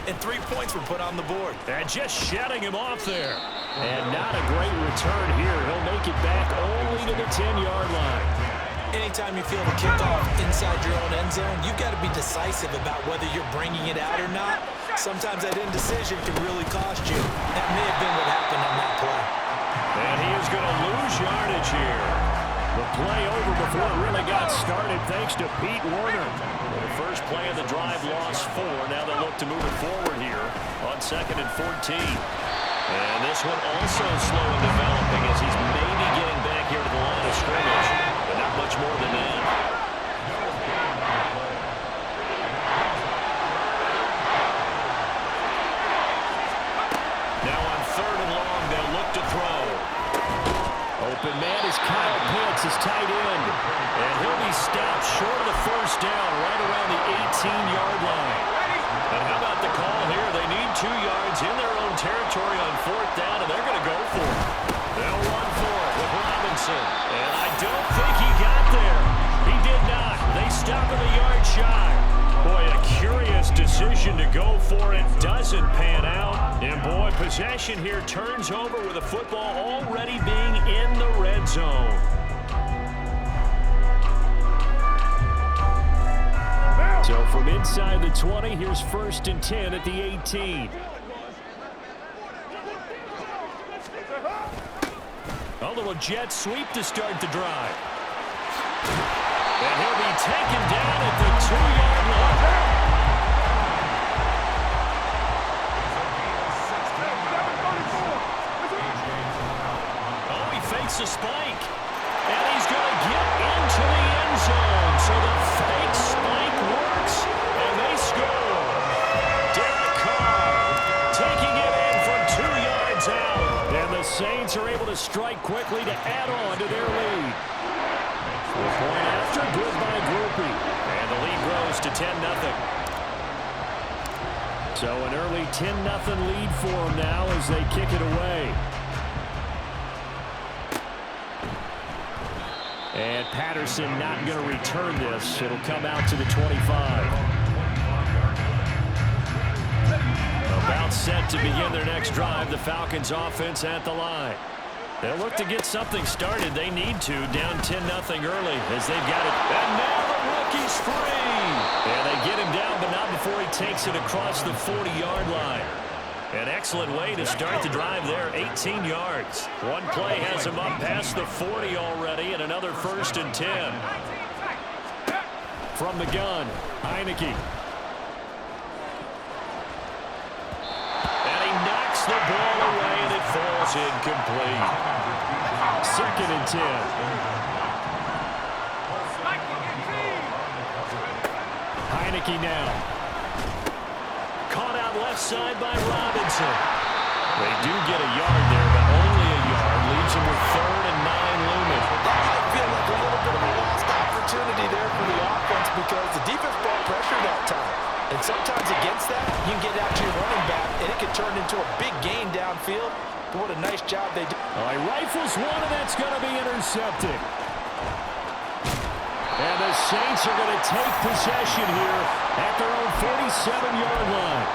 and 3 points were put on the board. And just shutting him off there. And not a great return here. He'll make it back only to the 10-yard line. Anytime you feel the kickoff inside your own end zone, you've got to be decisive about whether you're bringing it out or not. Sometimes that indecision can really cost you. That may have been what happened on that play. And he is going to lose yardage here. The play over before it really got started thanks to Pete Werner. The first play of the drive lost 4. Now they look to move it forward here on 2nd and 14. And this one also slow in developing as he's maybe getting back here to the line of scrimmage, but not much more than that. Now on 3rd and long, they'll look to throw. Open man is Kyle Pitts, his tight end. And he'll be stopped short of the first down right around the 18-yard line. And how about the call here? They need 2 yards in their own territory on 4th down, and they're going to go for it. They'll run for it with Robinson. And I don't think he got there. He did not. They stop him a yard shy. Boy, a curious decision to go for it. Doesn't pan out. And boy, possession here turns over with the football already being in the red zone. So from inside the 20, here's 1st and 10 at the 18. A little jet sweep to start the drive. And he'll be taken down at the 2-yard line. Oh, he fakes a spike. And he's going to get into the end zone. So the fake spike works, and they score. Derek Carr taking it in from 2 yards out. And the Saints are able to strike quickly to add on to their lead. 4-point after, good by Groupie. And the lead grows to 10-0. So an early 10-0 lead for them now as they kick it away. And Patterson not going to return this. It'll come out to the 25. About set to begin their next drive. The Falcons offense at the line. They'll look to get something started. They need to. Down 10-0 early as they've got it. And now the rookie's free. And they get him down, but not before he takes it across the 40-yard line. An excellent way to start the drive there, 18 yards. One play has him up past the 40 already, and another 1st and 10. From the gun, Heineke. And he knocks the ball away, and it falls incomplete. 2nd and 10. Heineke now. Caught out left side by Robinson. They do get a yard there, but only a yard. Leaves them with 3rd and 9 looming. That might feel like a little bit of a lost opportunity there for the offense because the defense brought pressure that time. And sometimes against that, you can get out to your running back, and it can turn into a big gain downfield. But what a nice job they did. All right, rifles one, and that's going to be intercepted. And the Saints are going to take possession here at their own 47-yard line.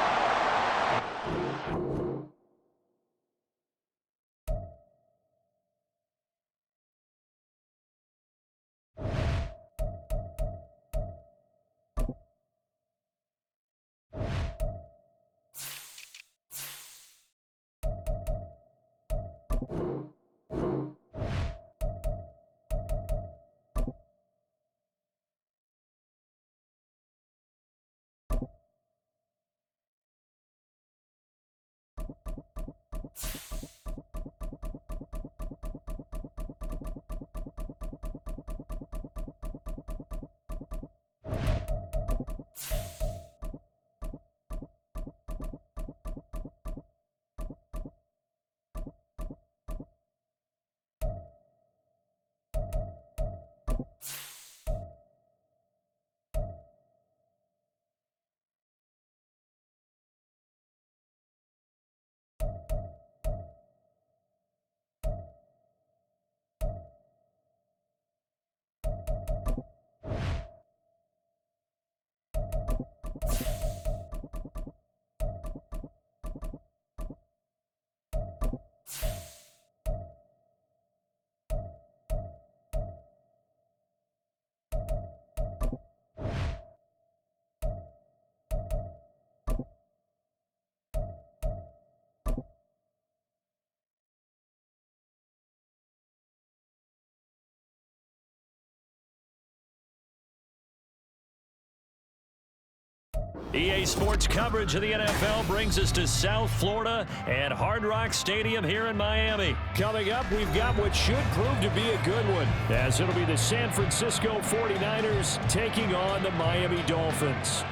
EA Sports coverage of the NFL brings us to South Florida and Hard Rock Stadium here in Miami. Coming up, we've got what should prove to be a good one, as it'll be the San Francisco 49ers taking on the Miami Dolphins.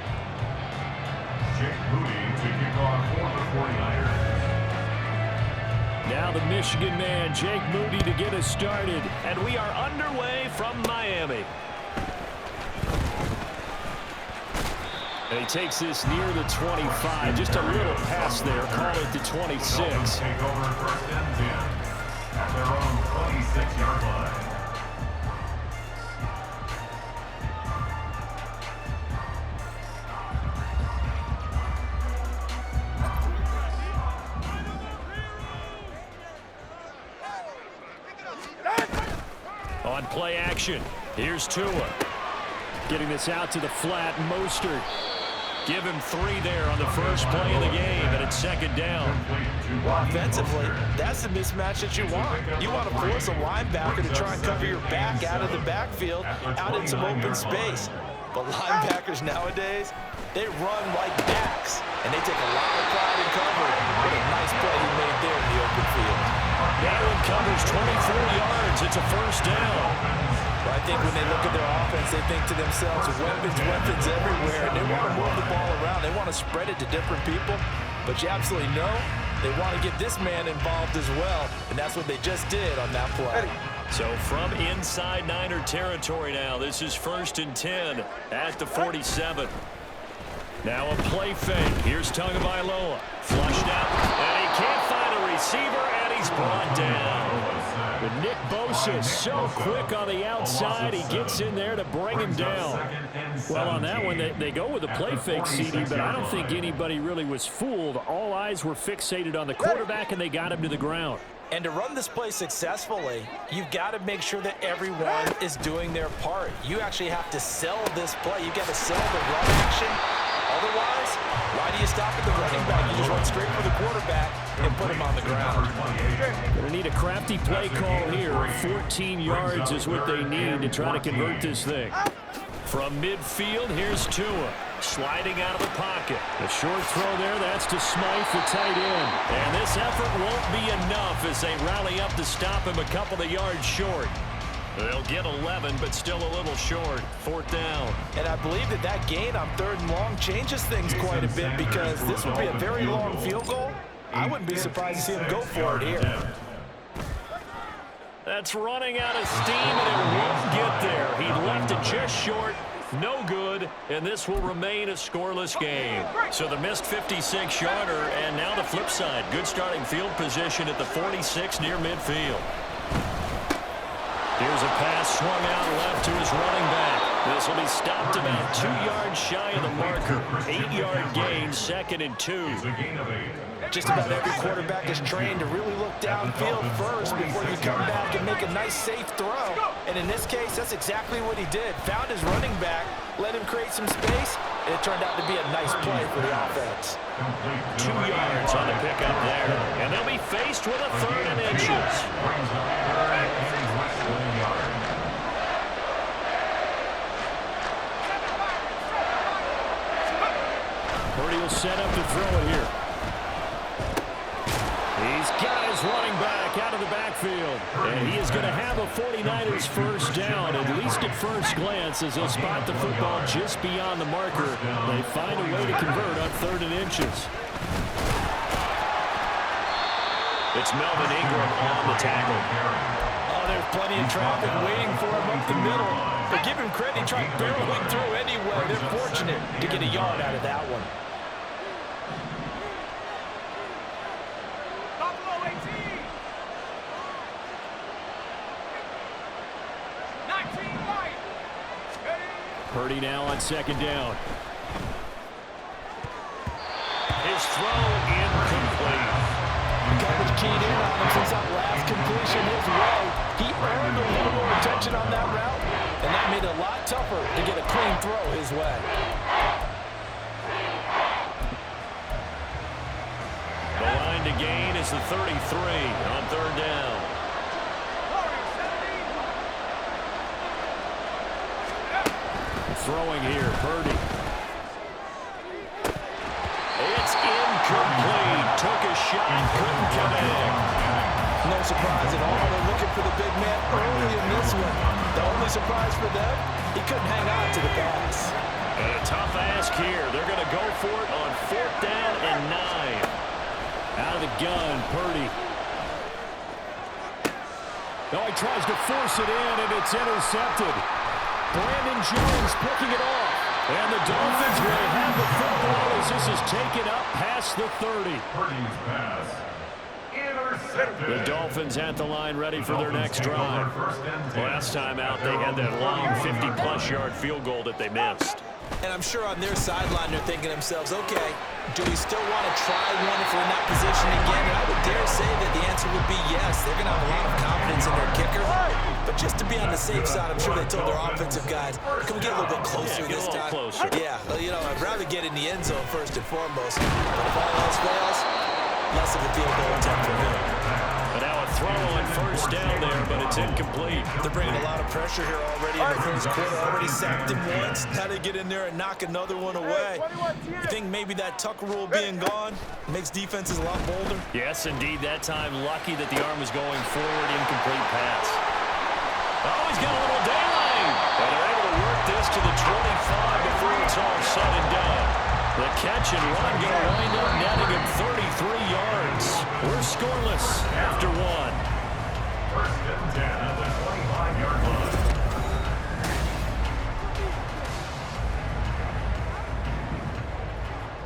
Jake Moody to kick off for the 49ers. Now the Michigan man, Jake Moody, to get us started. And we are underway from Miami. And he takes this near the 25. Just a little pass there. Call it the 26. Take over first and 10 at their own 26-yard line. On play action, here's Tua. Getting this out to the flat, Mostert. Give him 3 there on the first play of the game, and it's second down. Offensively, that's the mismatch that you want. You want to force a linebacker to try and cover your back out of the backfield, out in some open space. But linebackers nowadays, they run like backs, and they take a lot of pride in covering. What a nice play he made there in the open field. That one covers 24 yards. It's a first down. But I think when they look at their offense, they think to themselves, weapons everywhere, and they want to move the ball around. They want to spread it to different people, but you absolutely know they want to get this man involved as well, and that's what they just did on that play. So from inside Niner territory now, this is 1st and 10 at the 47. Now a play fake. Here's Tagovailoa. Flushed out, and he can't find a receiver, and he's brought down. But Nick Bosa so quick on the outside, he gets in there to bring him down. Well, on that one, they go with a play fake, CD, but I don't think anybody really was fooled. All eyes were fixated on the quarterback, and they got him to the ground. And to run this play successfully, you've got to make sure that everyone is doing their part. You actually have to sell this play. You've got to sell the run action. Otherwise, why do you stop at the running back? You just run straight for the quarterback and put him on the ground. Going to need a crafty play call here. 14 yards is what they need to try to convert this thing. From midfield, here's Tua. Sliding out of the pocket. A short throw there, that's to Smythe, the tight end. And this effort won't be enough as they rally up to stop him a couple of yards short. They'll get 11, but still a little short. 4th down. And I believe that gain on 3rd and long changes things quite a bit, because this would be a very long field goal. I wouldn't be surprised to see him go for it here. That's running out of steam, and it won't get there. He left it just short. No good, and this will remain a scoreless game. So the missed 56-yarder, and now the flip side. Good starting field position at the 46 near midfield. Here's a pass swung out left to his running back. This will be stopped about 2 yards shy of the marker. 8-yard gain, 2nd and 2. Just about every quarterback is trained to really look downfield first before you come back and make a nice, safe throw. And in this case, that's exactly what he did. Found his running back, let him create some space, and it turned out to be a nice play for the offense. 2 yards on the pickup there. And they'll be faced with a 3rd and inches. Purdy will set up to throw it here. He's got his running back out of the backfield. And he is going to have a 49ers first down, at least at first glance, as they'll spot the football just beyond the marker. They find a way to convert on 3rd and inches. It's Melvin Ingram on the tackle. Oh, there's plenty of traffic waiting for him up the middle. But give him credit, he tried barreling through anyway. They're fortunate to get a yard out of that one. Purdy now on 2nd down. His throw incomplete. Coverage keyed in on him since that last completion his way. He earned a little more attention on that route, and that made it a lot tougher to get a clean throw his way. The line to gain is the 33 on 3rd down. Throwing here, Purdy. It's incomplete. Took a shot, couldn't connect. No surprise at all. They're looking for the big man early in this one. The only surprise for them, he couldn't hang on to the pass. And a tough ask here. They're going to go for it on 4th down and 9. Out of the gun, Purdy. No, he tries to force it in, and it's intercepted. Brandon Jones picking it off. And the Dolphins will have the football as this is taken up past the 30. Purdy's pass. Intercepted. The Dolphins at the line ready for their next drive. Last time out, they had that long 50-plus yard field goal that they missed. And I'm sure on their sideline they're thinking to themselves, okay, do we still want to try one if we're in that position again? And I would dare say that the answer would be yes. They're going to have a lot of confidence in their kicker. But just to be on the safe side, I'm sure they told their offensive guys, can we get a little bit closer this time? Closer. Yeah, well, you know, I'd rather get in the end zone first and foremost. But if all else fails, less of a field goal attempt for him. But now a throw on 1st down there, but it's incomplete. They're bringing a lot of pressure here already in the first quarter. Already sacked him once. Now they get in there and knock another one away. You think maybe that tuck rule being gone makes defenses a lot bolder? Yes, indeed. That time, lucky that the arm was going forward. Incomplete pass. Oh, he's got a little daylight. And they're able to work this to the 25 before it's all said and done. The catch and run going to wind up netting him 33 yards. We're scoreless after 1. 1st and 10 at the 25-yard line.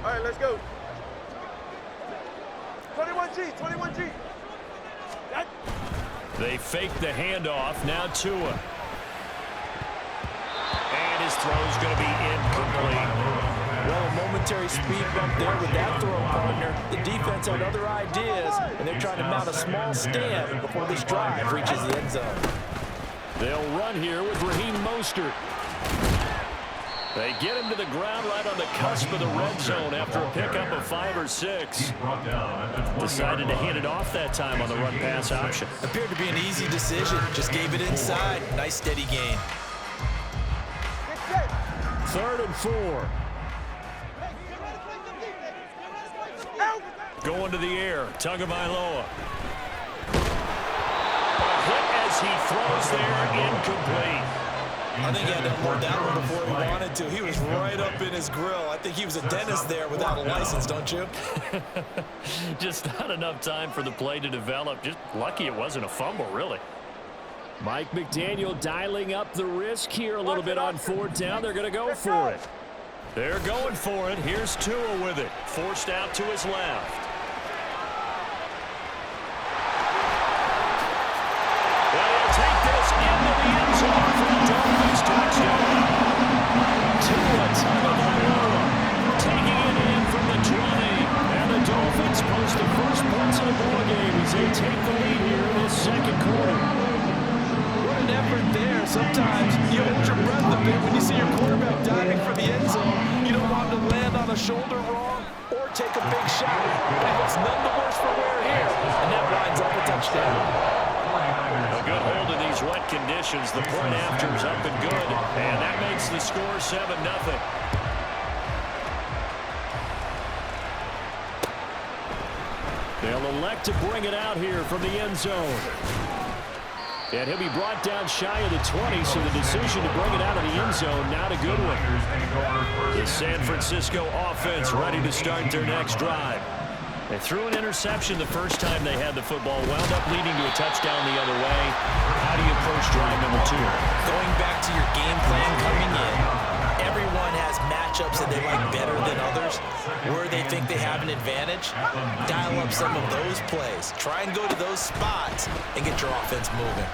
All right, let's go. 21G, 21G. They fake the handoff. Now Tua. And his throw's going to be incomplete. Well, a momentary speed bump there with that throw partner. The defense had other ideas, and they're trying to mount a small stand before this drive reaches the end zone. They'll run here with Raheem Mostert. They get him to the ground right on the cusp of the red zone after a pickup of 5 or 6. Decided to hand it off that time on the run-pass option. Appeared to be an easy decision. Just gave it inside. Nice steady gain. 3rd and 4. Going to the air, Tagovailoa. A hit as he throws there, incomplete. I think he had to unload that one before he wanted to. He was right up in his grill. I think he was a dentist there without a license, don't you? Just not enough time for the play to develop. Just lucky it wasn't a fumble, really. Mike McDaniel dialing up the risk here a little bit on 4th down. They're going to go for it. They're going for it. Here's Tua with it. Forced out to his left. They'll take this into the end zone for the Dolphins touchdown. Tua Tagovailoa taking it in from the 20. And the Dolphins post the first points of the ball game as they take the lead here in this 2nd quarter. What an effort there. Sometimes you hold your breath a bit when you see your quarterback diving for the end zone. You don't want him to land on a shoulder wrong or take a big shot. And it's none the worse for wear here. And that winds up a touchdown. A good hold in these wet conditions. The point after is up and good. And that makes the score 7-0. They'll elect to bring it out here from the end zone. And he'll be brought down shy of the 20, so the decision to bring it out of the end zone, not a good one. The San Francisco offense ready to start their next drive. They threw an interception the first time they had the football, wound up leading to a touchdown the other way. How do you approach drive number 2? Going back to your game plan coming in, everyone has matchups that they like better than others, where they think they have an advantage. Dial up some of those plays. Try and go to those spots and get your offense moving.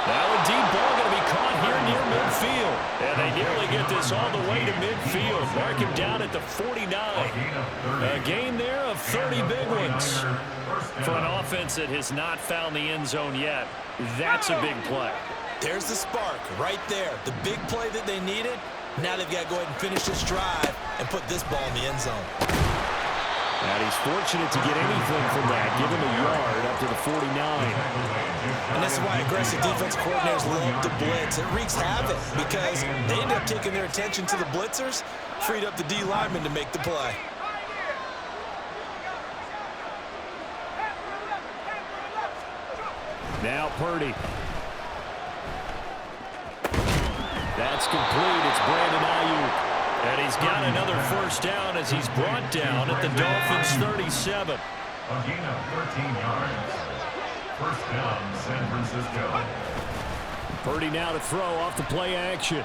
Now a deep ball going to be caught here near midfield. And they nearly get this all the way to midfield. Mark him down at the 49. A gain there of 30 big ones. For an offense that has not found the end zone yet, that's a big play. There's the spark right there. The big play that they needed. Now they've got to go ahead and finish this drive and put this ball in the end zone. And he's fortunate to get anything from that. Give him a yard up to the 49. And this is why aggressive defense coordinators love to blitz. It wreaks havoc because they end up taking their attention to the blitzers, freed up the D lineman to make the play. Now Purdy. That's complete. It's Brandon Ayuk. And he's got another first down as he's brought down at the Dolphins' 37. A gain of 13 yards. First down, San Francisco. Purdy now to throw off the play action.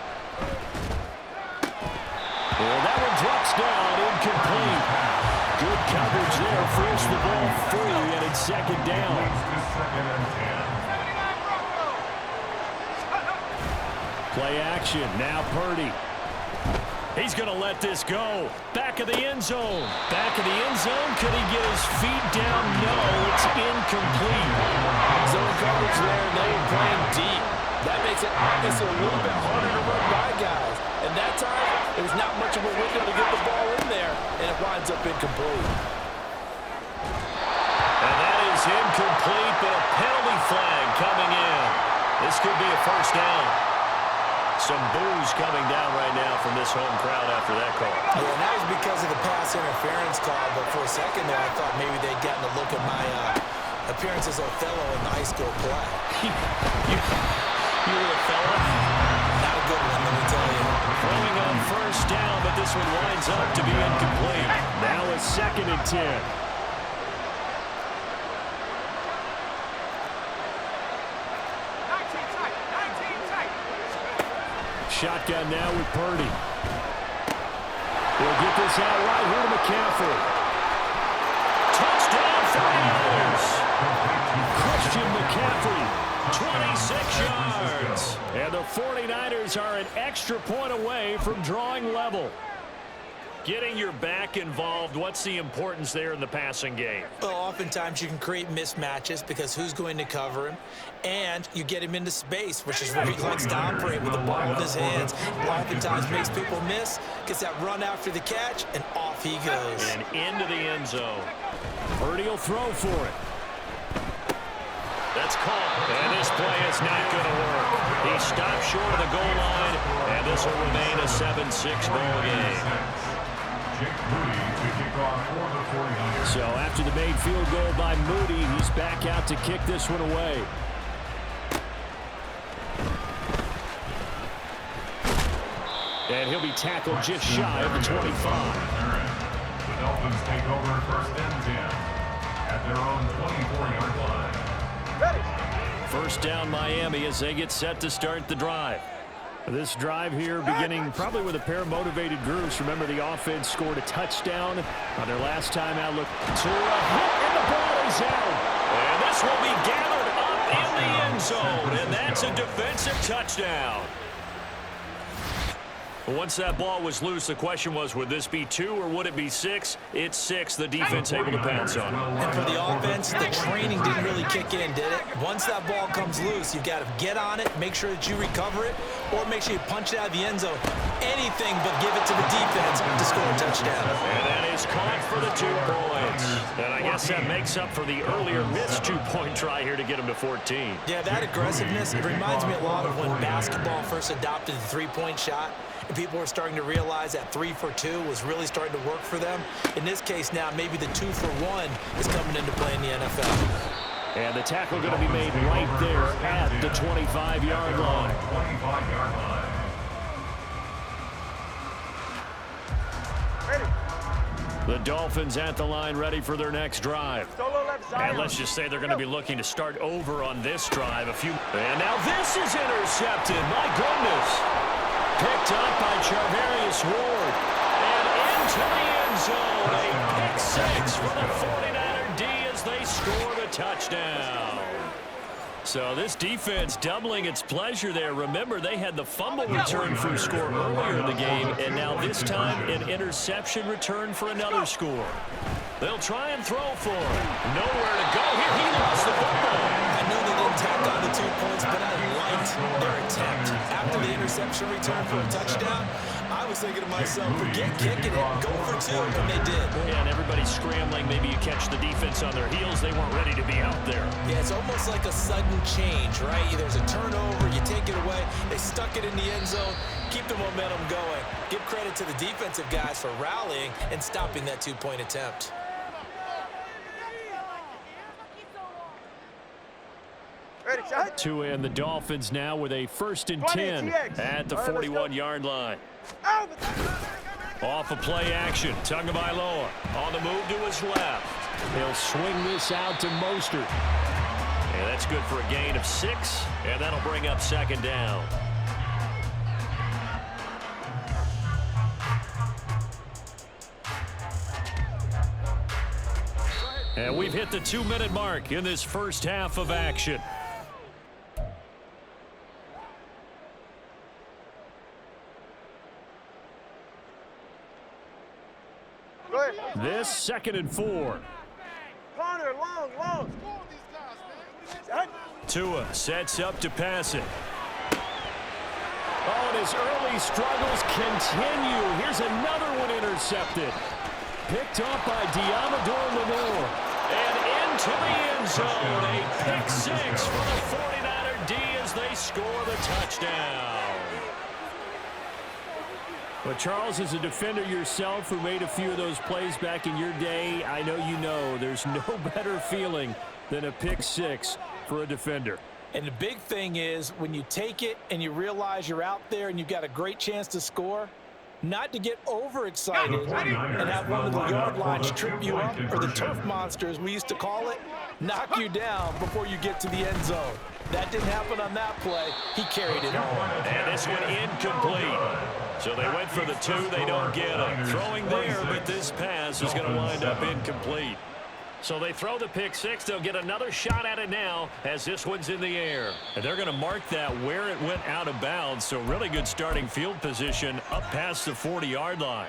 And that one drops down, incomplete. Good coverage there, forced the ball free, and it's second down. Second and 10. Play action, now Purdy. He's going to let this go. Back of the end zone. Back of the end zone. Could he get his feet down? No, it's incomplete. Zone coverage there, they were playing deep. That makes it obviously a little bit harder to run by guys. And that time, it was not much of a window to get the ball in there, and it winds up incomplete. And that is incomplete, but a penalty flag coming in. This could be a first down. Some boos coming down right now from this home crowd after that call. Yeah, and that was because of the pass interference call, but for a second there, I thought maybe they'd gotten a look at my appearance as Othello in the high school play. you were Othello? Not a good one, let me tell you. Throwing on first down, but this one winds up to be incomplete. Now a second and 10. Shotgun now with Purdy. He'll get this out right here to McCaffrey. Touchdown 49ers! Christian McCaffrey, 26 yards. And the 49ers are an extra point away from drawing level. Getting your back involved, what's the importance there in the passing game? Well, oftentimes you can create mismatches because who's going to cover him, and you get him into space, which is where he likes to operate with the ball in his hands. Oftentimes makes people miss, gets that run after the catch, and off he goes. And into the end zone. Purdy will throw for it. That's caught, and this play is not going to work. He stopped short of the goal line, and this will remain a 7-6 ball game. So after the made field goal by Moody, he's back out to kick this one away. And he'll be tackled just shy of the 25. The Dolphins take over first and 10 at their own 24-yard line. First down Miami as they get set to start the drive. This drive here beginning probably with a pair of motivated groups. Remember, the offense scored a touchdown on their last time out. Look to a hit, and the ball is out. And this will be gathered up in the end zone, and that's a defensive touchdown. Once that ball was loose, the question was, would this be 2 or would it be 6? It's 6. The defense able to pounce on it. And for the offense, the training didn't really kick in, did it? Once that ball comes loose, you've got to get on it, make sure that you recover it, or make sure you punch it out of the end zone. Anything but give it to the defense to score a touchdown. And that is caught for the 2 points. And I guess that makes up for the earlier missed 2-point try here to get him to 14. Yeah, that aggressiveness, it reminds me a lot of when basketball first adopted the three-point shot. And people were starting to realize that 3 for 2 was really starting to work for them. In this case now, maybe the 2 for 1 is coming into play in the NFL. And the tackle going to be made right there at the 25-yard line. 25-yard line. The Dolphins at the line ready for their next drive. And let's just say they're going to be looking to start over on this drive. And now this is intercepted. My goodness. Picked up by Charvarius Ward. And into the end zone. A pick 6 for the 49er D as they score the touchdown. So this defense doubling its pleasure there. Remember, they had the fumble return for a score earlier in the game, and now this time an interception return for another score. They'll try and throw for it. Nowhere to go here. He lost the football. I knew they didn't tack on the 2 points, but I liked their attempt. After the interception return for a touchdown, I was was thinking to myself, forget kicking it, go for two, and they did. Yeah, and everybody's scrambling. Maybe you catch the defense on their heels. They weren't ready to be out there. Yeah, it's almost like a sudden change, right? There's a turnover, you take it away, they stuck it in the end zone, keep the momentum going. Give credit to the defensive guys for rallying and stopping that two-point attempt. Ready, shot. Tua and the Dolphins now with a 1st and 10 at the 41-yard line. Off a play action. Tagovailoa on the move to his left. He'll swing this out to Mostert. And that's good for a gain of 6, and that'll bring up 2nd down. And we've hit the 2-minute mark in this first half of action. This 2nd and 4. Corner, long. Tua sets up to pass it. Oh, and his early struggles continue. Here's another one intercepted. Picked off by Diamador Lenore. And into the end zone. A pick 6 for the 49er D as they score the touchdown. But Charles, as a defender yourself who made a few of those plays back in your day, I know you know there's no better feeling than a pick 6 for a defender. And the big thing is when you take it and you realize you're out there and you've got a great chance to score, not to get overexcited and have one of the yard lines trip you up, or the turf monsters we used to call it, knock you down before you get to the end zone. That didn't happen on that play. He carried it home. And this one incomplete. So they went for the 2. They don't get it. Throwing there, but this pass is going to wind up incomplete. So they throw the pick 6. They'll get another shot at it now as this one's in the air. And they're going to mark that where it went out of bounds. So really good starting field position up past the 40-yard line.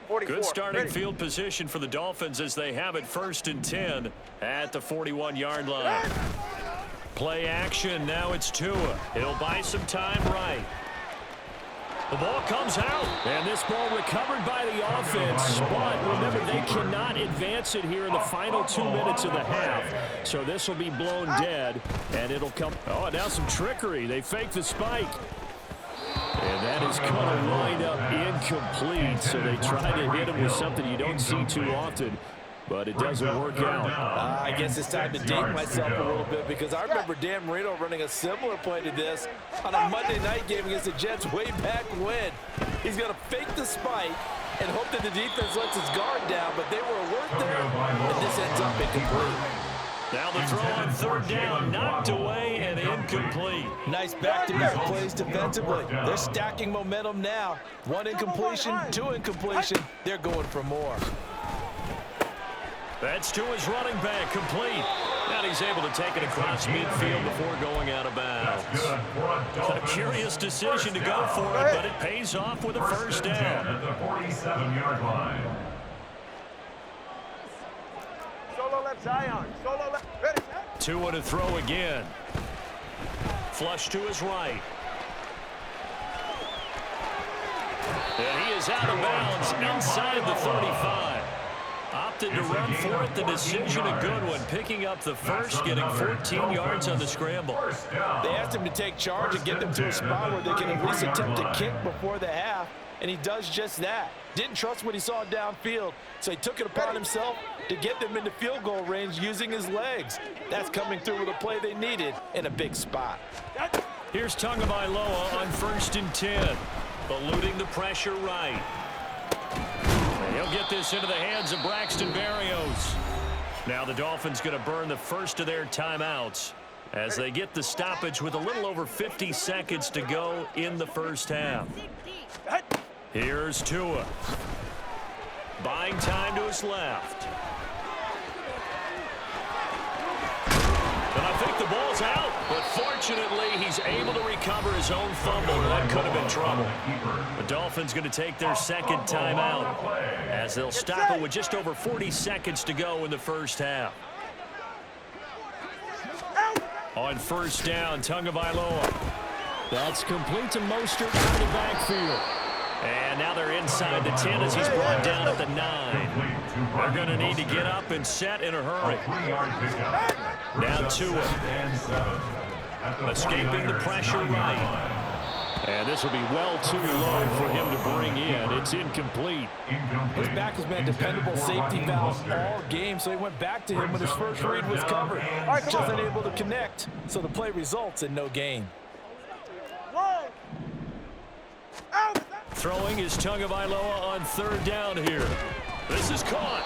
44. Good starting field position for the Dolphins as they have it 1st and 10 at the 41-yard line. Play action. Now it's Tua. He'll buy some time right. The ball comes out, and this ball recovered by the offense. But remember, they cannot advance it here in the final 2 minutes of the half. So this will be blown dead, and it'll come. Oh, now some trickery. They fake the spike. And that is going to wind up incomplete. So they try to hit him with something you don't see too often, but it doesn't work out. I guess it's time to date myself a little bit, because I remember Dan Marino running a similar play to this on a Monday night game against the Jets way back when. He's going to fake the spike and hope that the defense lets his guard down, but they were alert there, and this ends up incomplete. Now the throw on 3rd down, knocked away and incomplete. Nice back-to-back plays defensively. They're stacking momentum now. 1 incompletion, 2 incompletion. They're going for more. That's to his running back, complete. And he's able to take it across midfield before going out of bounds. A curious decision to go for it, but it pays off with a 1st down. At the 47-yard line. Solo left, Zion. Solo left. Ready. Tua to throw again. Flush to his right. And he is out of bounds inside the 35. Opted to run for it. The decision a good one. Picking up the 1st, getting 14 yards on the scramble. They asked him to take charge and get them to a spot where they can at least attempt to kick before the half, and he does just that. Didn't trust what he saw downfield, so he took it upon himself to get them into field goal range using his legs. That's coming through with a play they needed in a big spot. Here's Tagovailoa on 1st and 10. Eluding the pressure right. He'll get this into the hands of Braxton Berrios. Now the Dolphins going to burn the 1st of their timeouts as they get the stoppage with a little over 50 seconds to go in the 1st half. Here's Tua. Buying time to his left. And I think the ball's out, but fortunately he's able to recover his own fumble. That could have been trouble. The Dolphins going to take their 2nd timeout as they'll stop it with just over 40 seconds to go in the 1st half. On 1st down, Tagovailoa. That's complete to Mostert out of the backfield. And now they're inside the 10 as he's brought down at the 9. They're going to need to get up and set in a hurry. Now to him. Escaping the pressure right. And this will be well too low for him to bring in. It's incomplete. His back has been a dependable safety valve all game, so he went back to him when his first read was covered. Just unable to connect, so the play results in no gain. Throwing is Tagovailoa on third down here. This is caught.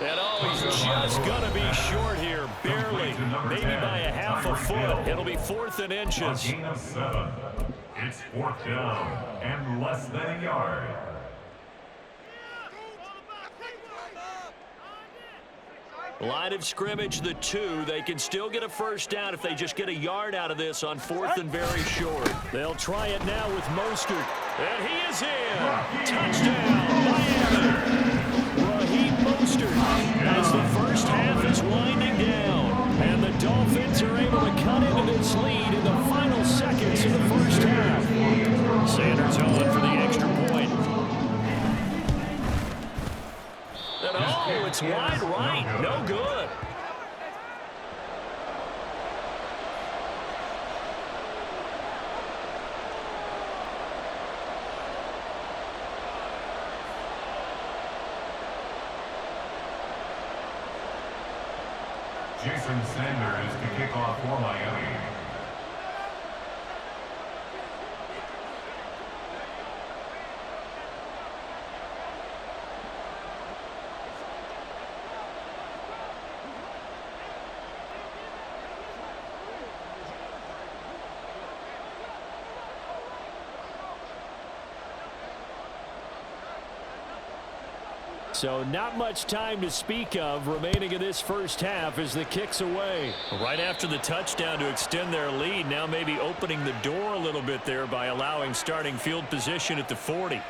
And he's just going to be short here, barely, maybe by a half a foot. It'll be 4th and inches. A gain of 7. It's 4th down and less than a yard. Line of scrimmage, the 2. They can still get a first down if they just get a yard out of this on 4th and very short. They'll try it now with Mostert. And he is in. Touchdown, Miami. Raheem Mostert as the first half is winding down. And the Dolphins are able to cut into this lead in the final seconds of the first half. Sanders on for the extra point. And it's wide right. No good. Jason Sanders to kick off for Miami. So not much time to speak of remaining in this first half as the kick's away. Right after the touchdown to extend their lead, now maybe opening the door a little bit there by allowing starting field position at the 40.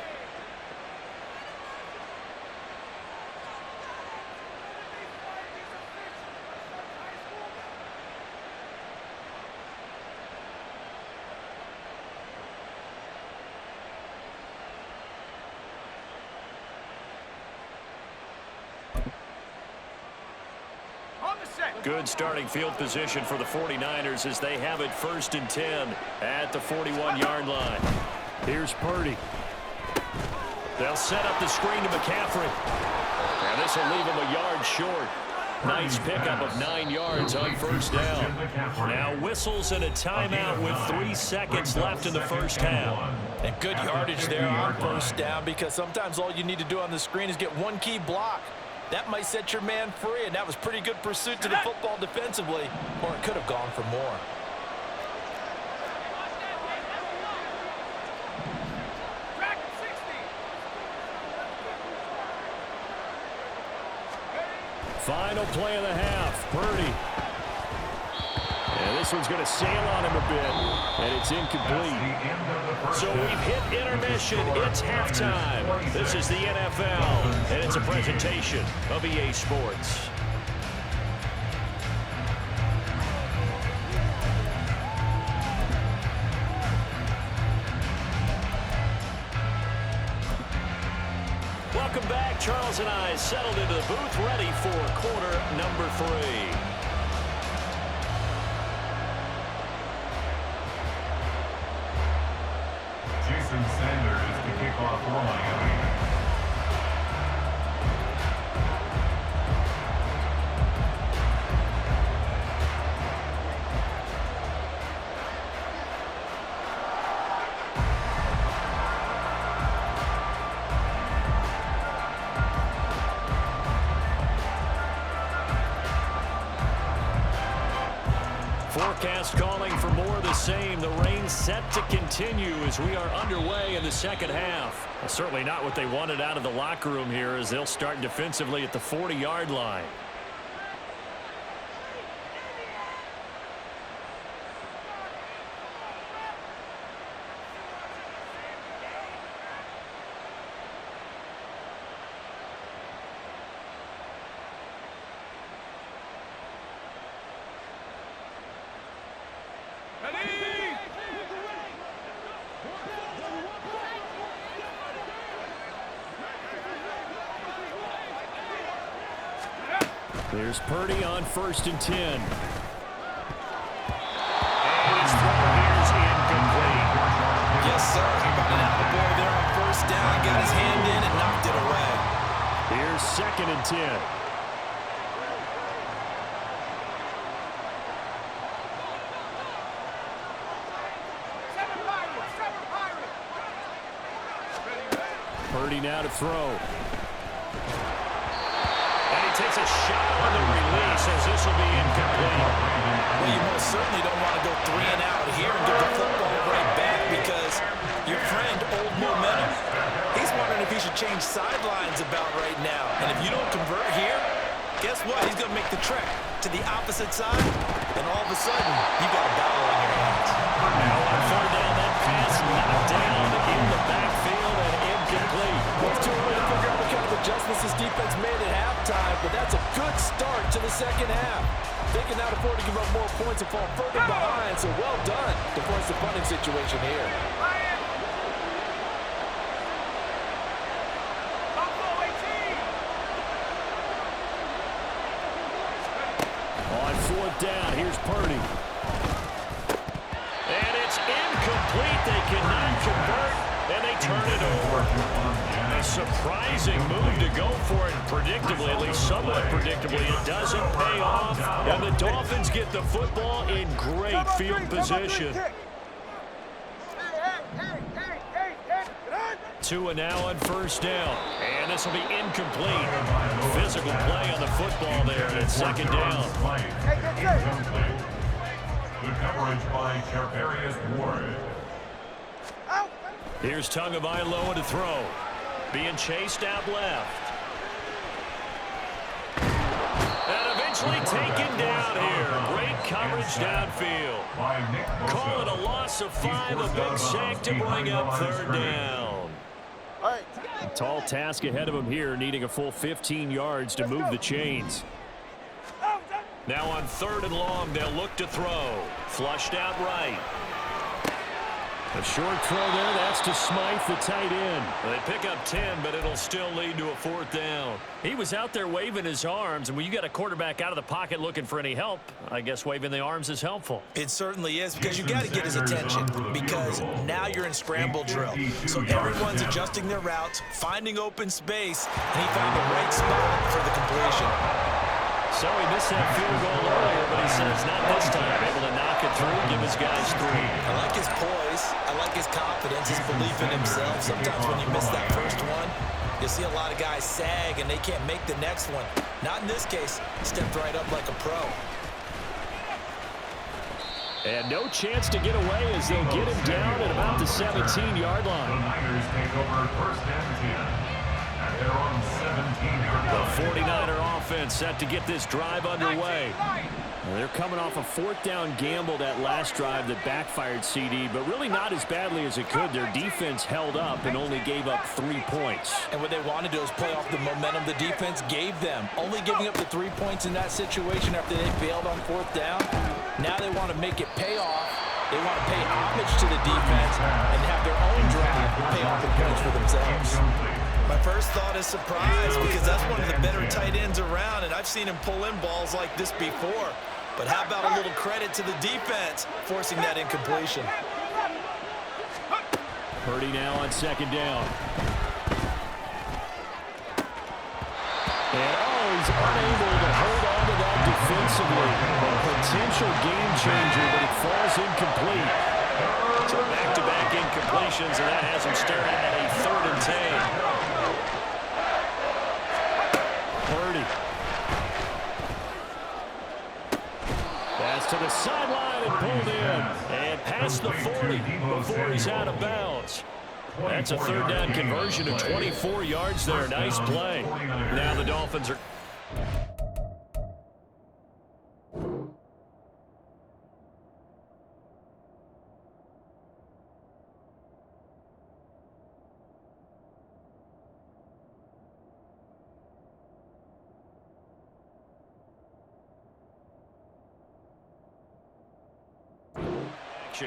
Good starting field position for the 49ers as they have it 1st and 10 at the 41-yard line. Here's Purdy. They'll set up the screen to McCaffrey. And this will leave him a yard short. Nice pickup of 9 yards on first down. Now whistles and a timeout with 3 seconds left in the first half. And good yardage there on first down because sometimes all you need to do on the screen is get one key block. That might set your man free, and that was pretty good pursuit to the football defensively, or it could have gone for more. Final play of the half, Purdy. And this one's going to sail on him a bit, and it's incomplete. So we've hit intermission. It's halftime. This is the NFL, and it's a presentation of EA Sports. Welcome back. Charles and I settled into the booth, ready for quarter number 3. Jason Sanders to kick off for Miami. Forecast calling for more of the same. The rain set to continue as we are underway in the second half. Well, certainly not what they wanted out of the locker room here as they'll start defensively at the 40-yard line. There's Purdy on 1st and 10. And his throw here is incomplete. Yes, sir. How about an out-of-boy there on 1st down? Got his hand in and knocked it away. Here's 2nd and 10. Purdy now to throw. And he takes a shot on the release as this will be incomplete. Well, you most certainly don't want to go 3 and out here and give the football right back because your friend, Old Momentum, he's wondering if he should change sidelines about right now. And if you don't convert here, guess what? He's going to make the trek to the opposite side, and all of a sudden, you've got a battle on your hands. Now on 3rd down, that pass knocked down in the backfield and incomplete. It's too early to figure out what kind of adjustments this defense made at halftime, but that's a good start to the second half. They can now afford to give up more points and fall further behind, so well done to force the punting situation here. On 4th down, here's Purdy. And it's incomplete. They cannot convert, and they turn it over. A surprising move to go for it, predictably, at least somewhat predictably. It doesn't pay off, and the Dolphins get the football in great field position. 2 and now on 1st down. And this will be incomplete. Physical play on the football there, and it's 2nd down. Good coverage by Charvarius Ward. Here's Tagovailoa to throw. Being chased out left. And eventually taken down here. Great coverage downfield. Call it a loss of 5, a big sack to bring up 3rd down. A tall task ahead of him here, needing a full 15 yards to move the chains. Now on 3rd and long, they'll look to throw. Flushed out right. A short throw there, that's to Smythe, the tight end. They pick up 10, but it'll still lead to a 4th down. He was out there waving his arms, and when you got a quarterback out of the pocket looking for any help, I guess waving the arms is helpful. It certainly is, because you got to get his attention, because now you're in scramble drill. So everyone's adjusting their routes, finding open space, and he found the right spot for the completion. So he missed that field goal earlier, but he says not this time. Able to knock it through, give his guys 3. I like his poise. I like his confidence, his belief in himself. Sometimes when you miss that first one, you see a lot of guys sag and they can't make the next one. Not in this case. He stepped right up like a pro. And no chance to get away as they'll get him down at about the 17-yard line. The Niners take over 1st and 10. At their own 17-yard line. The 49er offense set to get this drive underway. Well, they're coming off a 4th down gamble that last drive that backfired CD, but really not as badly as it could. Their defense held up and only gave up 3 points. And what they wanted to do is play off the momentum the defense gave them. Only giving up the 3 points in that situation after they failed on 4th down. Now they want to make it pay off. They want to pay homage to the defense and have their own drive pay off the points for themselves. My first thought is surprise, because that's one of the better tight ends around, and I've seen him pull in balls like this before. But how about a little credit to the defense forcing that incompletion? Purdy now on 2nd down. And he's unable to hold on to that defensively. A potential game changer, but it falls incomplete. So back-to-back incompletions, and that has him staring at a 3rd and 10. Purdy. Pass to the sideline and pulled in. And past the 40 before he's out of bounds. That's a 3rd down conversion of 24 yards there. Nice play. Now the Dolphins are...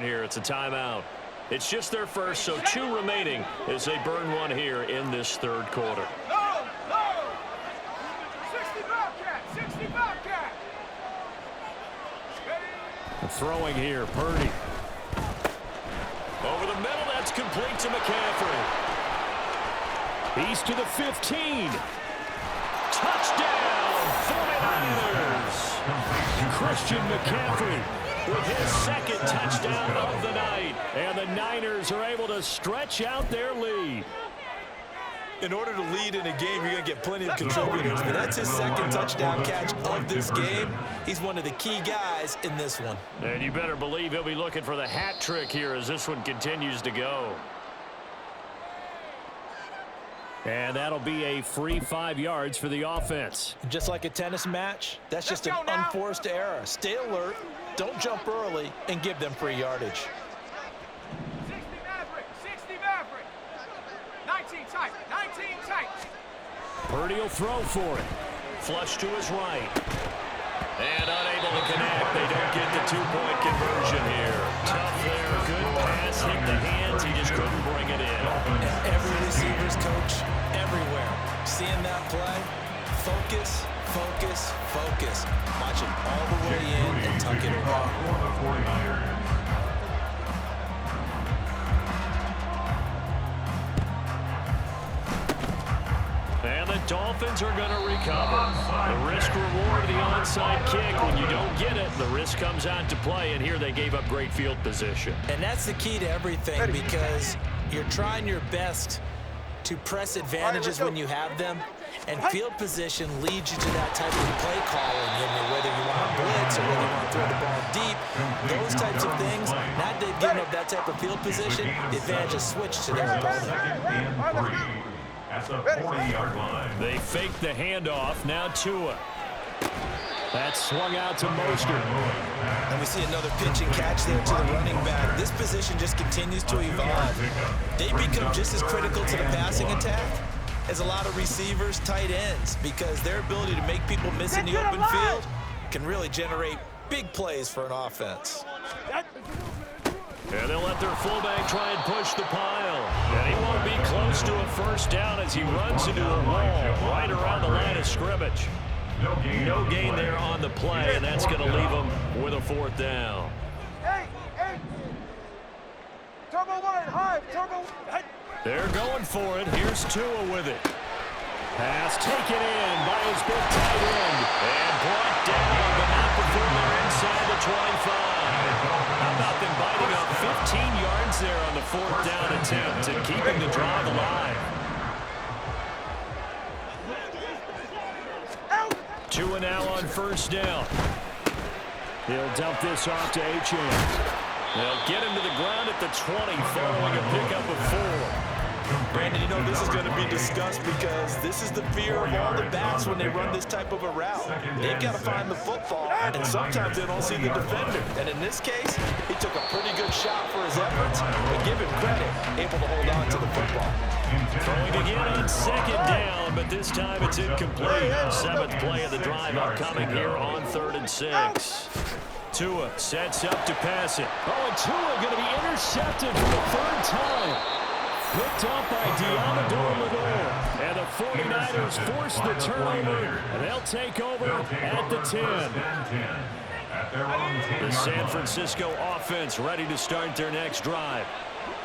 here. It's a timeout. It's just their first, so 2 remaining as they burn one here in this 3rd quarter. 60 Bobcat, 60 Bobcat. throwing here. Purdy. Over the middle, that's complete to McCaffrey. He's to the 15. Touchdown, 49ers. Christian McCaffrey with his second touchdown of the night. And the Niners are able to stretch out their lead. In order to lead in a game, you're going to get plenty of contributors. But that's his second touchdown catch of this game. He's one of the key guys in this one. And you better believe he'll be looking for the hat trick here as this one continues to go. And that'll be a free 5 yards for the offense. Just like a tennis match, that's just an unforced error. Stay alert, don't jump early, and give them free yardage. 60 Maverick, 60 Maverick. 19 tight, 19 tight. Purdy will throw for it. Flush to his right. And unable to connect. They don't get the 2-point conversion here. Tough there. Good pass. Hit the hands. He just couldn't bring it in. And every receiver's coach everywhere. Seeing that play, focus, focus, focus. Watch it all the way in and tuck it away. And the Dolphins are going to recover. The risk-reward of the onside kick. When you don't get it, the risk comes out to play, and here they gave up great field position. And that's the key to everything because you're trying your best to press advantages when you have them, and field position leads you to that type of play calling, whether you want to blitz or whether you want to throw the ball deep, those types of things. Not giving up that type of field position, the advantage is switched to their opponent. At the 40-yard line. They fake the handoff. Now Tua. That's swung out to Mostert. And we see another pitch and catch there to the running back. This position just continues to evolve. They become just as critical to the passing attack as a lot of receivers, tight ends, because their ability to make people miss in the open field can really generate big plays for an offense. And they'll let their fullback try and push the pile. And he won't be close to a first down as he runs into a wall right around the line of scrimmage. No gain there on the play, and that's going to leave him with a 4th down. Hey. Turbo one, high, turbo. Hey. They're going for it. Here's Tua with it. Pass taken in by his big tight end. And brought down, but not before they're inside the 25. How about them biting up 15 yards there on the 4th down attempt and keeping the drive alive? Tua now on first down. He'll dump this off to Achane. They'll get him to the ground at the 20 following a pickup of 4. Brandon, you know this is going to be discussed because this is the fear of all the backs when they run this type of a route. They've got to find the football, and sometimes they don't see the defender. And in this case, he took a pretty good shot for his efforts, but give him credit, able to hold on to the football. Throwing again on 2nd down, but this time it's incomplete. 7th play of the drive upcoming here on 3rd and 6. Tua sets up to pass it. Oh, and Tua going to be intercepted for the 3rd time. Picked up by Diamador. And the 49ers force the turnover. And they'll take over at the 10. The San Francisco offense ready to start their next drive.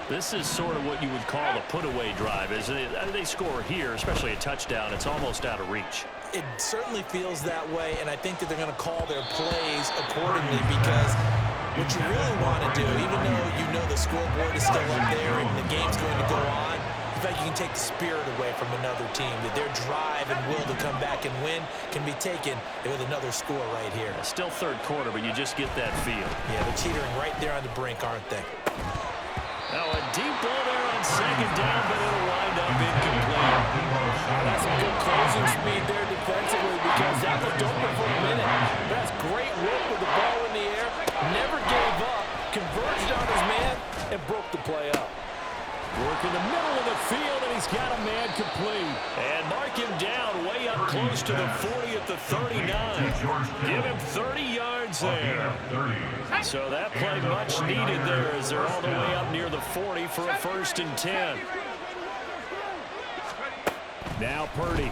This is sort of what you would call a put-away drive. As they score here, especially a touchdown, it's almost out of reach. It certainly feels that way, and I think that they're going to call their plays accordingly because what you really want to do, even though you know the scoreboard is still up there and the game's going to go on, in fact, you can take the spirit away from another team, that their drive and will to come back and win can be taken with another score right here. Still 3rd quarter, but you just get that feel. Yeah, they're teetering right there on the brink, aren't they? Now a deep ball there on 2nd down, but it'll wind up incomplete. That's some good closing speed there defensively because that looked open for a minute. That's great work with the ball in the air. Never gave up, converged on his man, and broke the play up. Work in the middle of the field, and he's got a man complete. And mark him down way up close to the 40 at the 39. Give him 30 yards there. So that play much needed there as they're all the way up near the 40 for a 1st and 10. Now Purdy.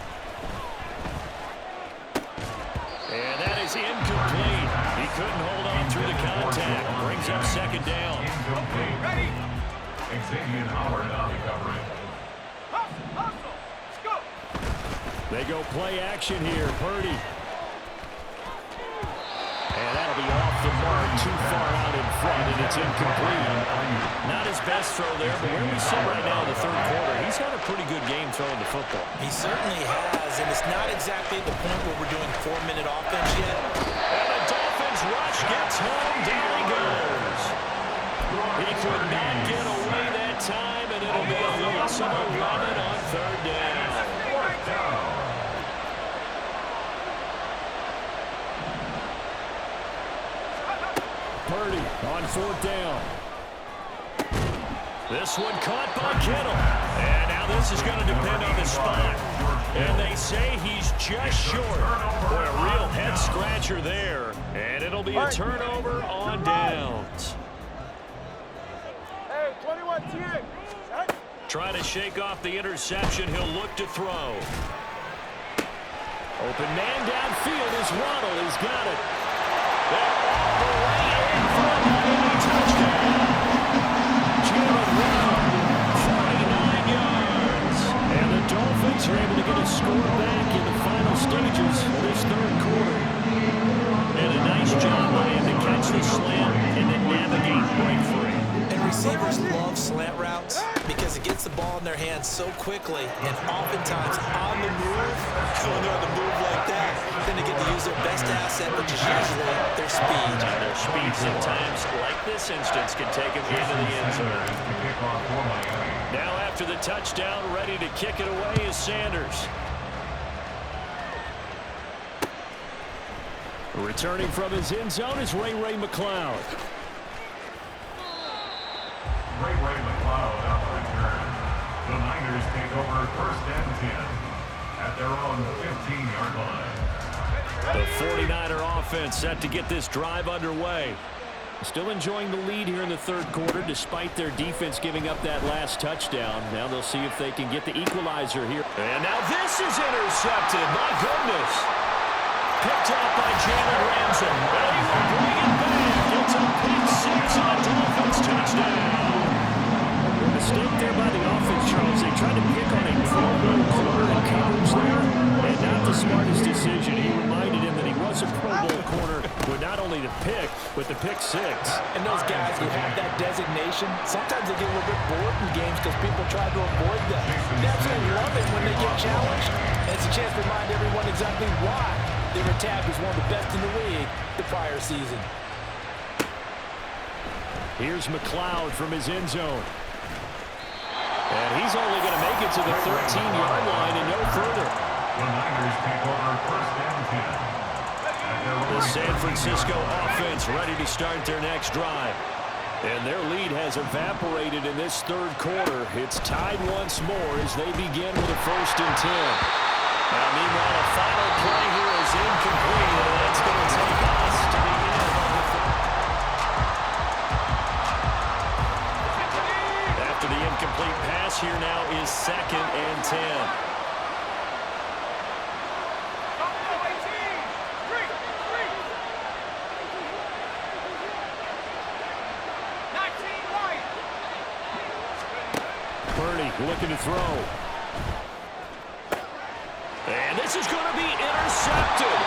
And that is incomplete. He couldn't hold on through the contact. Xavier Howard on the coverage. They go play action here. Purdy. And that'll be off the mark, too far out in front, and it's incomplete. Not his best throw there, but where we sit right now in the third quarter, he's had a pretty good game throwing the football. He certainly has, and it's not exactly the point where we're doing 4-minute offense yet. And the Dolphins rush gets home. Down he goes. He could not get away that time, and it'll be a loss of 11 on third down. Purdy on fourth down. This one caught by Kittle. And now this is going to depend on the spot. And they say he's just short. Boy, a real head-scratcher there. And it'll be a turnover on downs. Hey, 21 TX. Trying to shake off the interception. He'll look to throw. Open man downfield is Waddle. He's got it. They're all the way in for a Miami touchdown. Jalen Waddle, 49 yards. And the Dolphins are able to get a score back in the final stages of this third quarter. And a nice job by him to catch the slant and then navigate break free. And receivers love slant routes because it gets the ball in their hands so quickly and oftentimes on the move. When they're on the move like that, then they get to use their best asset, which is usually their speed. And their speed sometimes, like this instance, can take them into the end zone. Now after the touchdown, ready to kick it away is Sanders. Returning from his end zone is Ray McCloud. Ray McCloud on the return. The Niners take over first and 10 at their own 15-yard line. The 49er offense set to get this drive underway. Still enjoying the lead here in the third quarter despite their defense giving up that last touchdown. Now they'll see if they can get the equalizer here. And now this is intercepted. My goodness. Picked up by Jalen Ramsey. And he will bring it back. It's a pick six on Dolphins touchdown. Mistake there by the offense, Charles. They tried to pick on a Pro Bowl corner in coverage there, and not the smartest decision. He reminded him that he was a Pro Bowl corner with not only the pick, but the pick six. And those guys who have that designation, sometimes they get a little bit bored in games because people try to avoid them. They absolutely love it when they get challenged. And it's a chance to remind everyone exactly why they were tagged as one of the best in the league the prior season. Here's McCloud from his end zone. And he's only going to make it to the 13-yard line and no further. The Niners take over first and 10. The San Francisco offense ready to start their next drive. And their lead has evaporated in this third quarter. It's tied once more as they begin with a first and 10. Now, meanwhile, a final play here is incomplete, and that's going to take us to the end of the third. After the incomplete pass, here now is second and 10. Purdy looking to throw. And this is going to be intercepted.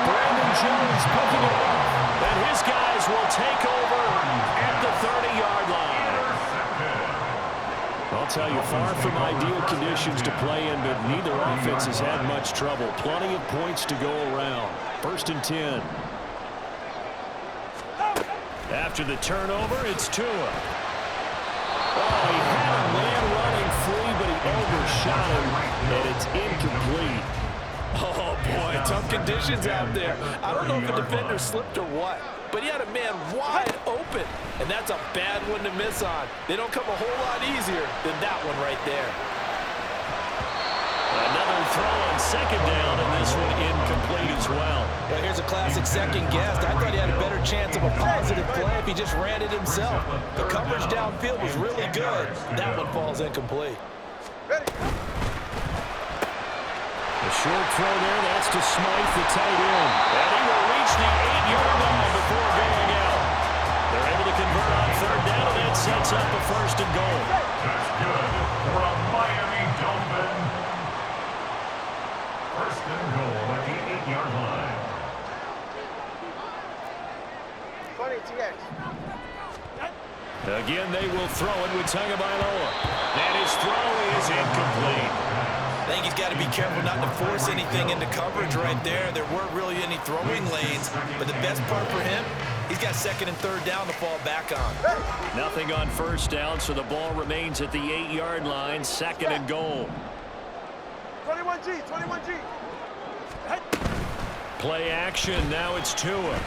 Brandon Jones picking it up. And his guys will take over at the 30-yard line. I'll tell you, far from ideal conditions to play in, but neither offense has had much trouble. Plenty of points to go around. First and 10. After the turnover, it's Tua. Oh, he had a man running free, but he overshot him, and it's incomplete. Oh, boy, tough conditions out there. I don't know if the defender slipped or what, but he had a man wide open, and that's a bad one to miss on. They don't come a whole lot easier than that one right there. Another throw on second down, and this one incomplete as well. Well, here's a classic second guess. I thought he had a better chance of a positive play if he just ran it himself. The coverage downfield was really good. That one falls incomplete. A short throw there, that's to Smythe, the tight end. And he will reach the 8-yard line before going out. They're able to convert on third down, and that sets up a first and goal. That's good for a Miami Dolphin. First and goal at the 8-yard line. 20 TX. Again, they will throw it with Tagovailoa. And his throw is incomplete. I think he's got to be careful not to force anything into coverage right there. There weren't really any throwing lanes, but the best part for him, he's got second and third down to fall back on. Nothing on first down, so the ball remains at the 8-yard line, second and goal. 21G, 21G. Play action, now it's Tua.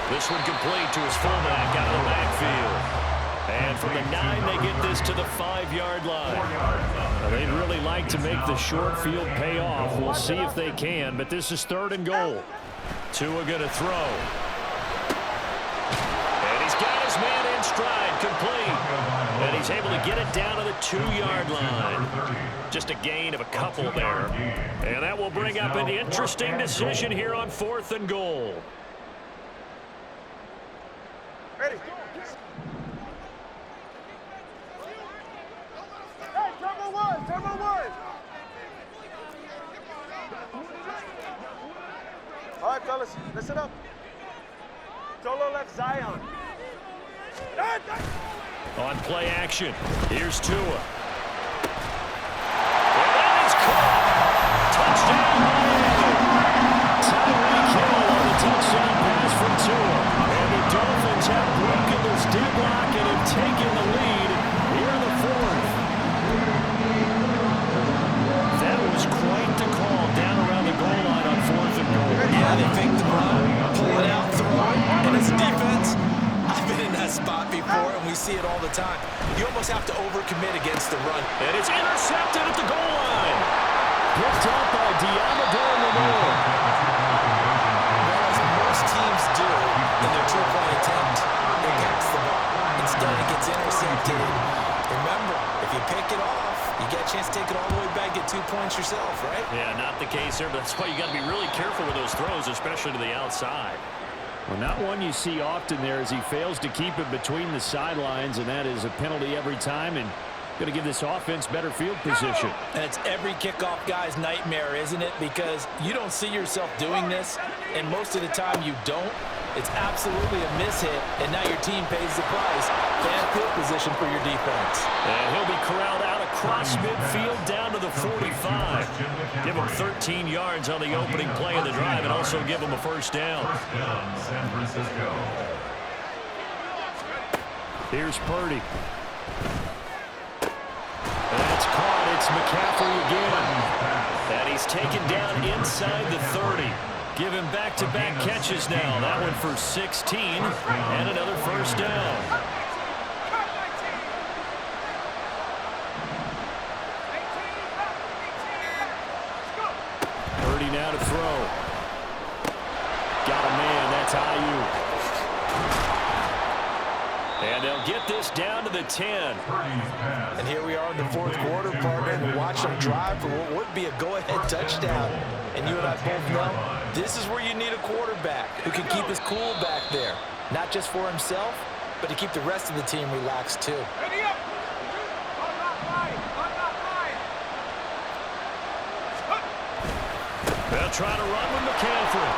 This one complete to his fullback out of the backfield. And from the 9, they get this to the 5-yard line. Now, they'd really like to make the short field pay off. We'll see if they can, but this is third and goal. Tua going to throw. And he's got his man in stride, complete. And he's able to get it down to the 2-yard line. Just a gain of a couple there. And that will bring up an interesting decision here on fourth and goal. Ready. Hey, turbo one, turbo one. All right, fellas, listen up. Solo left Zion. On play action, here's Tua. And that is caught. Touchdown, Tyreek Hill on the touchdown pass from Tua. And the Dolphins have broken this deadlock and have taken the lead here in the fourth. That was quite the call down around the goal line on fourth and goal. Yeah, they fake the run, pull it out, throw it, and as a defense, I've been in that spot before, and we see it all the time. You almost have to overcommit against the run. And it's intercepted at the goal line. Picked up by Diamador Lamore. As most teams do in their two-point attempt, they pass the ball. Instead, it gets intercepted. Remember, if you pick it off, you get a chance to take it all the way back, get 2 points yourself, right? Yeah, not the case there, but that's why you got to be really careful with those throws, especially to the outside. Well, not one you see often there as he fails to keep it between the sidelines, and that is a penalty every time, and going to give this offense better field position. And it's every kickoff guy's nightmare, isn't it? Because you don't see yourself doing this, and most of the time you don't. It's absolutely a mishit, and now your team pays the price. Bad field position for your defense. And he'll be corralled out across midfield down to the 45. Give him 13 yards on the opening play of the drive and also give him a first down. First down, San Francisco. Here's Purdy. That's caught. It's McCaffrey again. And he's taken down inside the 30. Give him back-to-back catches now. That one for 16 and another first down. Purdy now to throw. Got a man. That's Ayuk. And they'll get this down to the 10. And here we are in the fourth quarter, partner, and we watch them drive for what would be a go-ahead touchdown. And you and I both know this is where you need a quarterback who can keep his cool back there. Not just for himself, but to keep the rest of the team relaxed too. Ready up. I'm not flying. They'll try to run with McCaffrey.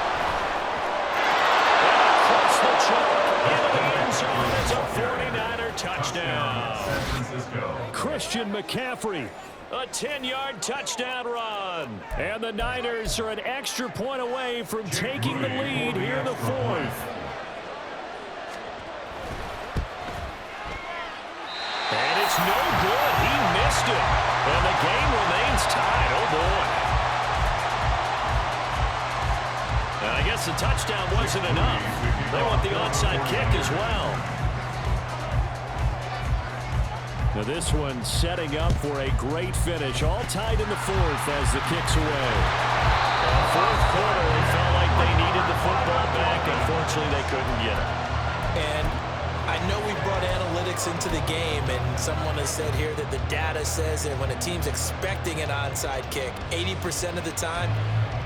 And across the choke into the end zone. It's a 49er touchdown. San Francisco. Christian McCaffrey, a 10-yard touchdown run. And the Niners are an extra point away from taking the lead here in the fourth. And it's no good. He missed it. And the game remains tied. Oh, boy. And I guess the touchdown wasn't enough. They want the onside kick as well. Now this one setting up for a great finish. All tied in the fourth as the kick's away. Fourth quarter, they felt like they needed the football back. Unfortunately, they couldn't get it. And I know we brought analytics into the game, and someone has said here that the data says that when a team's expecting an onside kick, 80% of the time,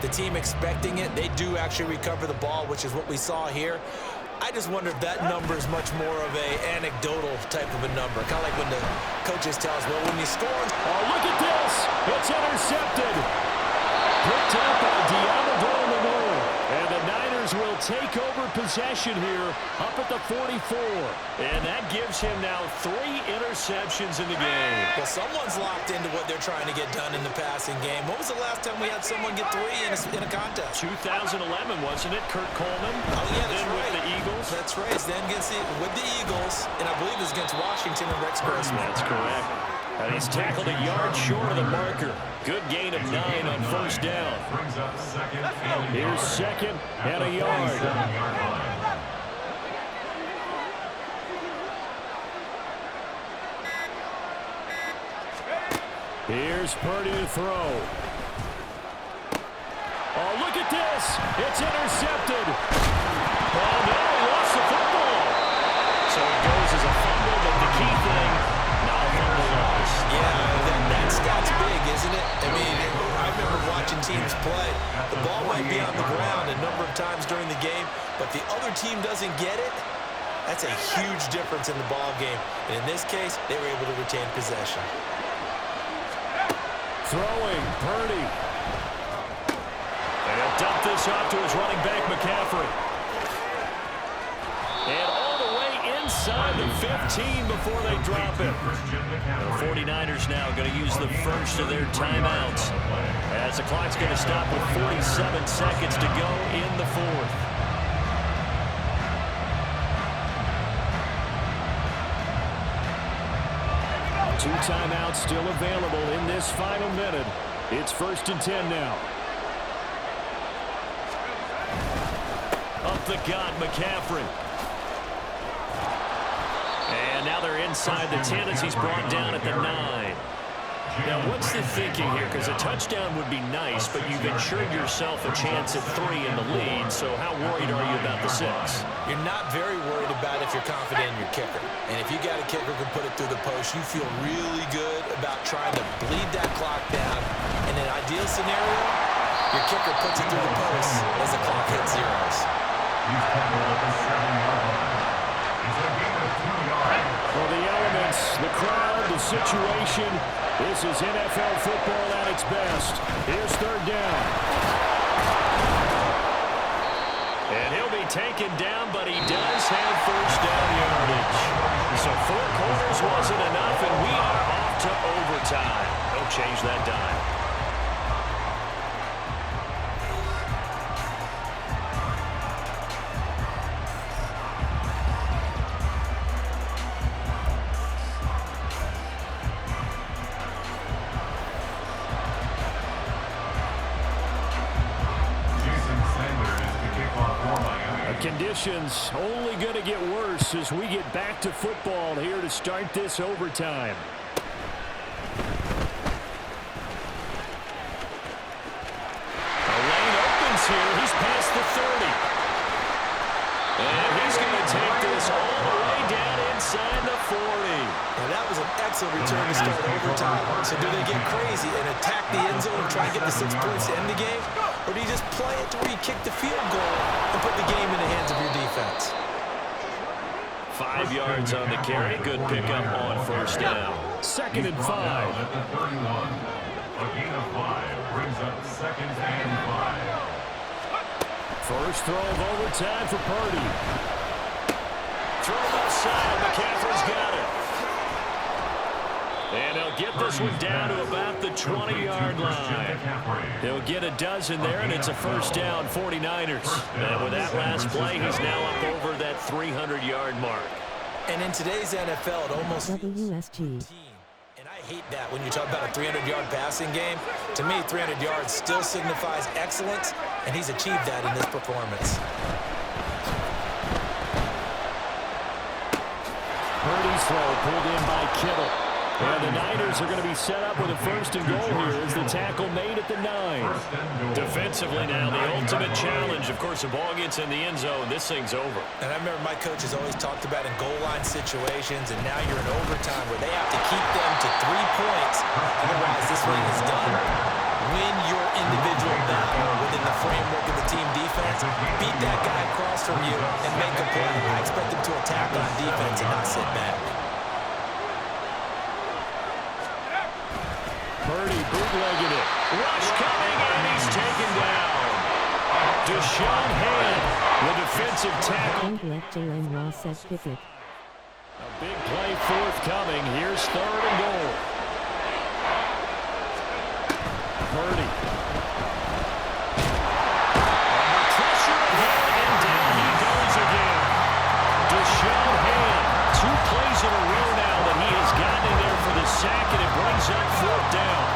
the team expecting it, they do actually recover the ball, which is what we saw here. I just wonder if that number is much more of a anecdotal type of a number. Kind of like when the coaches tell us, well, when you score... Oh, look at this. It's intercepted. Picked up by Diamador Lenore. And the Niners will take over possession here up at the 44. And that gives him now 3 interceptions in the game. Well, someone's locked into what they're trying to get done in the passing game. When was the last time we had someone get 3 in a contest? 2011, wasn't it? Kurt Coleman. Oh, yeah, that's then right. with the Eagles. That's right. Then with the Eagles, and I believe it was against Washington and Rex Grossman. That's correct. And he's tackled a yard short of the marker. Good gain of 9 on first down. Here's second and a yard. Here's Purdy to throw. Oh, look at this. It's intercepted. Oh, no, he lost the football. So it goes as a fumble, but the key thing, not a fumble loss. Yeah, that stat's big, isn't it? I mean, I remember watching teams play. The ball might be on the ground a number of times during the game, but the other team doesn't get it. That's a huge difference in the ball game. And in this case, they were able to retain possession. Throwing, Purdy. And he'll dump this off to his running back, McCaffrey. And all the way inside the 15 before they drop it. The 49ers now going to use the first of their timeouts, as the clock's going to stop with 47 seconds to go in the fourth. Two timeouts still available in this final minute. It's 1st and 10 now. Up the gut, McCaffrey. And now they're inside the 10 as he's brought down at the 9. Now, what's the thinking here? Because a touchdown would be nice, but you've ensured yourself a chance at 3 in the lead, so how worried are you about the 6? You're not very worried about if you're confident in your kicker. And if you got a kicker who can put it through the post, you feel really good about trying to bleed that clock down. In an ideal scenario, your kicker puts it through the post as the clock hits zeros. For the elements, the crowd, the situation, this is NFL football at its best. Here's 3rd down. And he'll be taken down, but he does have first down yardage. So 4 quarters wasn't enough, and we are off to overtime. Don't change that dime. Conditions only going to get worse as we get back to football here to start this overtime. The lane opens here. He's past the 30. And he's going to take this all the way down inside the 40. Now that was an excellent return to start overtime. So do they get crazy and attack the end zone and try to get the 6 points to end the game? Or do you just play it to where you kick the field goal and put the game in the hands of your defense? 5 yards on the carry. Good pickup on first down. 2nd and 5. At the 31. A gain of 5 brings up 2nd and 5. First throw of overtime for Purdy. Throw left side. McCaffrey's got it. And he'll get this one down to about the 20-yard line. He'll get a dozen there, and it's a first down, 49ers. And with that last play, he's now up over that 300-yard mark. And in today's NFL, it almost feels team. And I hate that when you talk about a 300-yard passing game. To me, 300 yards still signifies excellence, and he's achieved that in this performance. Purdy's throw pulled in by Kittle. And the Niners are going to be set up with a 1st and goal here as the tackle made at the 9. Defensively now, the ultimate challenge. Of course, the ball gets in the end zone. This thing's over. And I remember my coach has always talked about in goal line situations, and now you're in overtime where they have to keep them to 3 points. Otherwise, this thing is done. win your individual battle within the framework of the team defense, beat that guy across from you and make a play. I expect him to attack on defense and not sit back. Purdy bootlegging it. Rush coming, and he's taken down. Deshaun Hand, the defensive tackle. And let Jalen Ross set Pickett. A big play forthcoming. Here's 3rd and goal. Purdy. Under pressure again, and down he goes again. Deshaun Hand, 2 plays in a row now that he has gotten in there for the sack, and it brings up 4th down.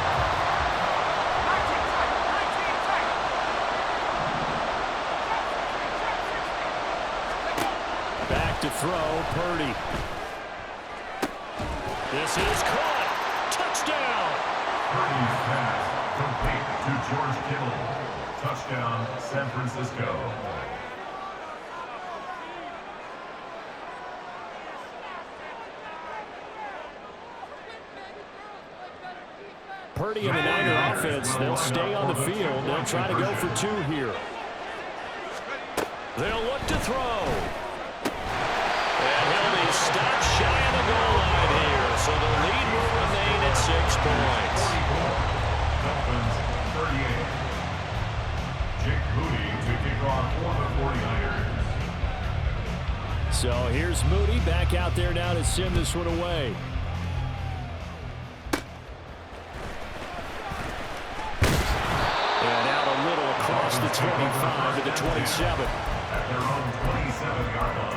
Back to throw, Purdy. This is caught. Touchdown. Purdy's pass complete to George Kittle. Touchdown, San Francisco. Purdy and the Niner offense, they'll stay on the field. They'll try to go for 2 here. They'll look to throw. And he'll be stopped shy of the goal line here. So the lead will remain at 6 points. Dolphins 38. Jake Moody to kick off for the 49ers. So here's Moody back out there now to send this one away. And out a little across the 25 to the 27. At their own 27-yard line.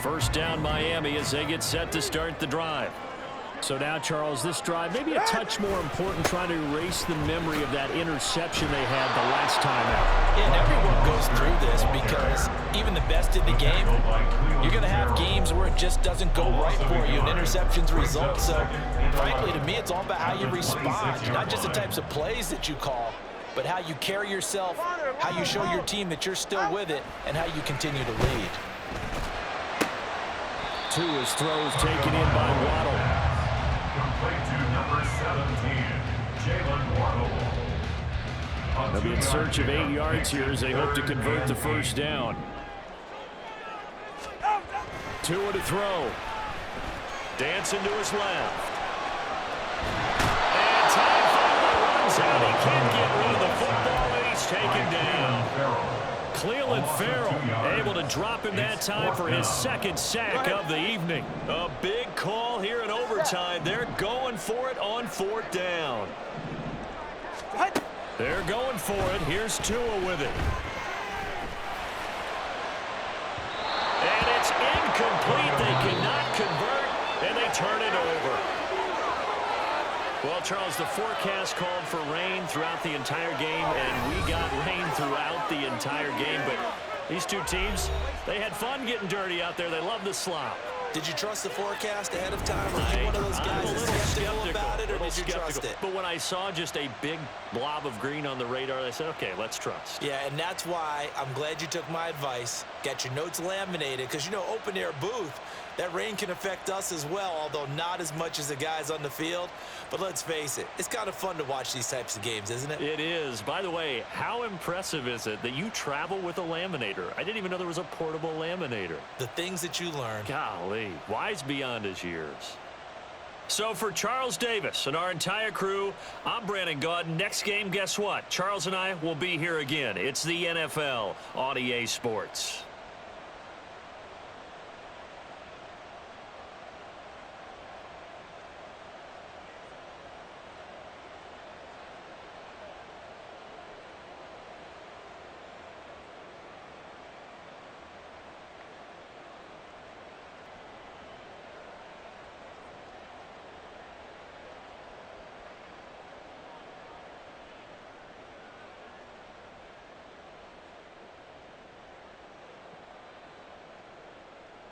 First down Miami as they get set to start the drive. So now, Charles, this drive maybe a touch more important, trying to erase the memory of that interception they had the last time out. Yeah, and everyone goes through this because even the best in the game, you're going to have games where it just doesn't go right for you and interceptions result. So, frankly, to me, it's all about how you respond, not just the types of plays that you call, but how you carry yourself, how you show your team that you're still with it, and how you continue to lead. Tua's throws taken in by Waddle. Complete to number 17, Jalen Waddle. They'll be in search of 8 yards here as they hope to convert the first down. Tua to throw. Dancing to his left. And time finally runs out. He can't get rid of the football, and he's taken down. Cleveland Farrell able to drop him that time for his 2nd sack of the evening. A big call here in overtime. They're going for it on 4th down. They're going for it. Here's Tua with it. And it's incomplete. They cannot convert, and they turn it over. Well, Charles, the forecast called for rain throughout the entire game, and we got rain throughout the entire game. But these 2 teams, they had fun getting dirty out there. They love the slop. Did you trust the forecast ahead of time? Were you one of those guys that's skeptical about it, or did you trust it? But when I saw just a big blob of green on the radar, I said, okay, let's trust. Yeah, and that's why I'm glad you took my advice. Get your notes laminated, because, you know, open-air booth, that rain can affect us as well, although not as much as the guys on the field. But let's face it, it's kind of fun to watch these types of games, isn't it? It is. By the way, how impressive is it that you travel with a laminator? I didn't even know there was a portable laminator. The things that you learn. Golly, wise beyond his years. So for Charles Davis and our entire crew, I'm Brandon Gaudin. Next game, guess what? Charles and I will be here again. It's the NFL on EA Sports.